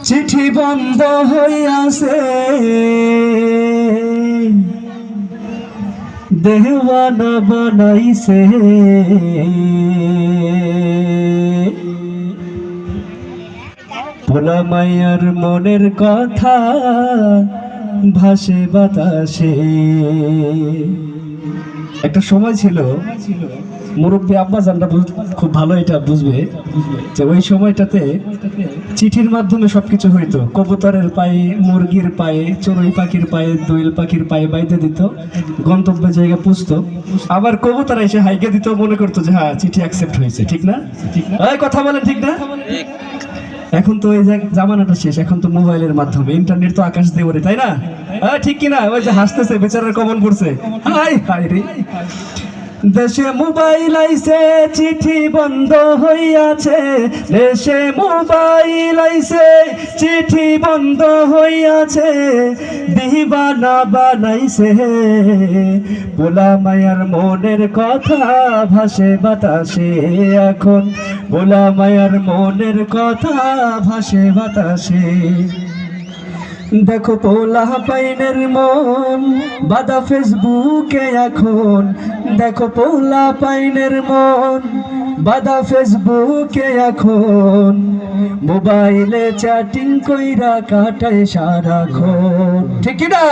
চিঠি বন্ধ হইয়াছে দেওয়ানা বানাইছে ভোলা মাইয়ার মনের কথা ভাসে বাতাসে। একটা সময় ছিল মুরব্বী আব্বাজানরা খুব ভালো এটা বুঝবে যে ওই সময়টাতে চিঠির মাধ্যমে সবকিছু হইতো। কবুতরের পায়ে, মুরগির পায়ে, চড়ুই পাখির পায়ে, দোয়েল পাখির পায়ে বাইতে দিত, গন্তব্য জায়গা পুষতো। আবার কবুতর এসে হাইকে দিত, মনে করতো যে হ্যাঁ চিঠি অ্যাকসেপ্ট হয়েছে। ঠিক না? এই কথা বলেন ঠিক না? এখন তো এই জামানাটা শেষ, এখন তো মোবাইলের মাধ্যমে, ইন্টারনেট তো আকাশ দিয়ে ওরে, তাই না? ঠিক কিনা? ওই যে হাসতেছে বেচারার কমন পড়ছে, হাই হাই রে। দেশে মোবাইল আইছে চিঠি বন্ধ হইয়াছে, দেশে মোবাইল আইছে চিঠি বন্ধ হইয়াছে, দিবানা বানাইছে ভোলা মায়ার মনের কথা ভাসে বাতাসে। এখন ভোলা মায়ার মনের কথা ভাসে বাতাসে। দেখো পোলা পাইনের মন বাদা ফেসবুকে এখন, দেখো পোলা পাইনের মন বাদা ফেসবুকে এখন, মোবাইলে চ্যাটিং কইরা কাটায় সারাক্ষণ। ঠিক না?